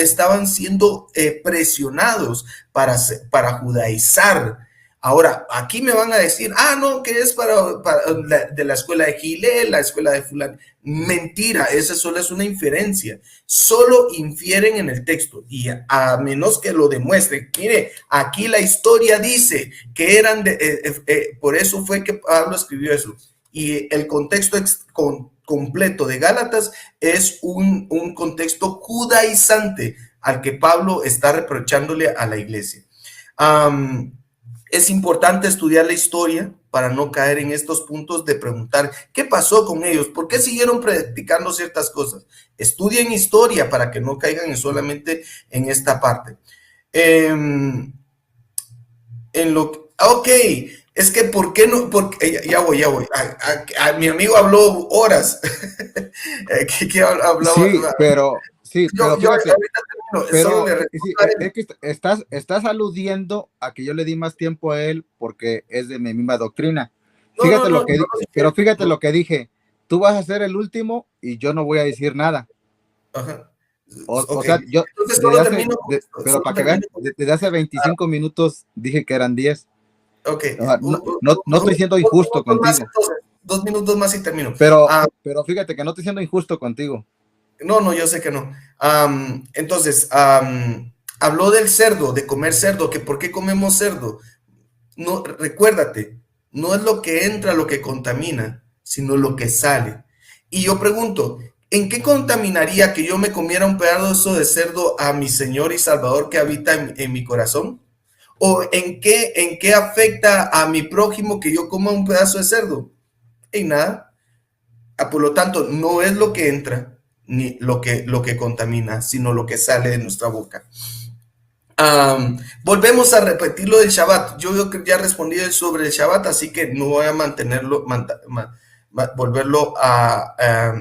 presionados para judaizar. Ahora, aquí me van a decir, no, que es de la escuela de Gilel, la escuela de fulano. Mentira, esa solo es una inferencia. Solo infieren en el texto y a menos que lo demuestren. Mire, aquí la historia dice que eran por eso fue que Pablo escribió eso. Y el contexto completo de Gálatas es un contexto judaizante al que Pablo está reprochándole a la iglesia. Es importante estudiar la historia para no caer en estos puntos de preguntar qué pasó con ellos, por qué siguieron practicando ciertas cosas. Estudien historia para que no caigan solamente en esta parte. Es que, ¿por qué no? Porque, ya voy. Mi amigo habló horas. ¿Qué habló? Sí, pero fíjate, es que estás aludiendo a que yo le di más tiempo a él porque es de mi misma doctrina. Fíjate lo que dije. Tú vas a ser el último y yo no voy a decir nada. Ajá. O sea, yo pero para que vean, desde hace 25 minutos dije que eran 10. Ok. No estoy siendo injusto contigo. 2 minutos más y termino. Pero fíjate que no estoy siendo injusto contigo. No, yo sé que no. Entonces, habló del cerdo, de comer cerdo, que por qué comemos cerdo. No, recuérdate, no es lo que entra lo que contamina, sino lo que sale. Y yo pregunto, ¿en qué contaminaría que yo me comiera un pedazo de cerdo a mi Señor y Salvador que habita en mi corazón? ¿O en qué afecta a mi prójimo que yo coma un pedazo de cerdo? En nada. Por lo tanto, no es lo que entra ni lo que contamina, sino lo que sale de nuestra boca. Volvemos a repetir lo del Shabbat. Yo veo que ya respondí sobre el Shabbat, así que no voy a volverlo a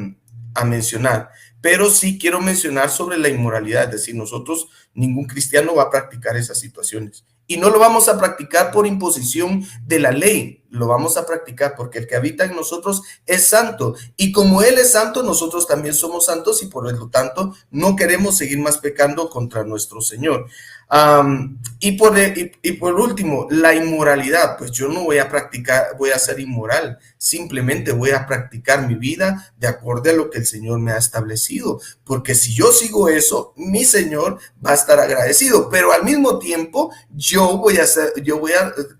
mencionar. Pero sí quiero mencionar sobre la inmoralidad, es decir, ningún cristiano va a practicar esas situaciones. Y no lo vamos a practicar por imposición de la ley, lo vamos a practicar porque el que habita en nosotros es santo. Y como Él es santo, nosotros también somos santos y por lo tanto no queremos seguir más pecando contra nuestro Señor. Y por último, la inmoralidad, pues yo no voy a ser inmoral, simplemente voy a practicar mi vida de acuerdo a lo que el Señor me ha establecido, porque si yo sigo eso, mi Señor va a estar agradecido, pero al mismo tiempo yo voy a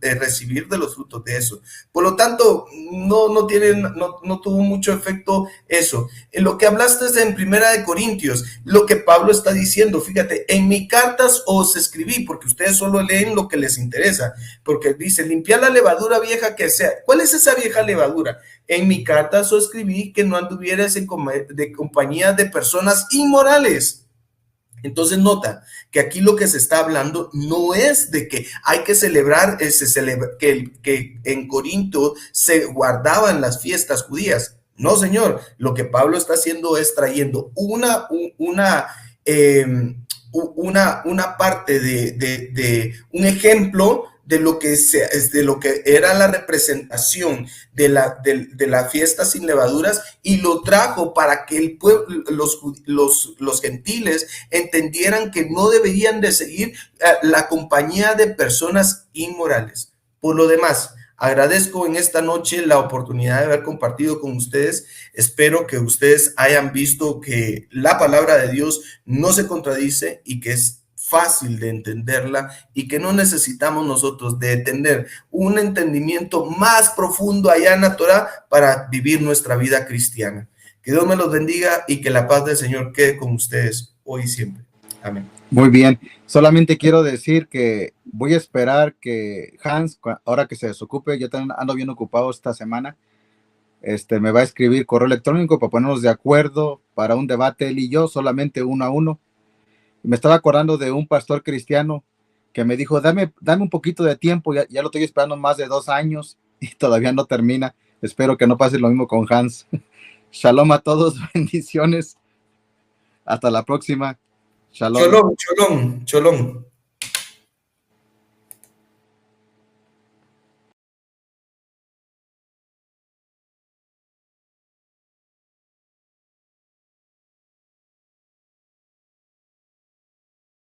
recibir de los frutos de eso. Por lo tanto, no tuvo mucho efecto eso. En lo que hablaste en 1 Corintios, lo que Pablo está diciendo, fíjate, en mis cartas os escribí, porque ustedes solo leen lo que les interesa, porque dice, limpiar la levadura vieja que sea. ¿Cuál es esa vieja levadura? En mi cartas os escribí que no anduvieras de compañía de personas inmorales. Entonces nota que aquí lo que se está hablando no es de que hay que celebrar, que en Corinto se guardaban las fiestas judías. No, señor, lo que Pablo está haciendo es trayendo una parte de un ejemplo de lo que era la representación de la fiesta sin levaduras, y lo trajo para que el pueblo, los gentiles entendieran que no deberían de seguir la compañía de personas inmorales. Por lo demás, agradezco en esta noche la oportunidad de haber compartido con ustedes. Espero que ustedes hayan visto que la palabra de Dios no se contradice y que es fácil de entenderla, y que no necesitamos nosotros de tener un entendimiento más profundo allá en la Torá para vivir nuestra vida cristiana. Que Dios me los bendiga y que la paz del Señor quede con ustedes hoy y siempre. Amén. Muy bien, solamente quiero decir que voy a esperar que Hans, ahora que se desocupe, yo también ando bien ocupado esta semana, me va a escribir correo electrónico para ponernos de acuerdo para un debate él y yo, solamente 1 a 1. Me estaba acordando de un pastor cristiano que me dijo, dame un poquito de tiempo, ya lo estoy esperando más de 2 años y todavía no termina. Espero que no pase lo mismo con Hans. Shalom a todos, bendiciones. Hasta la próxima. Shalom. Shalom.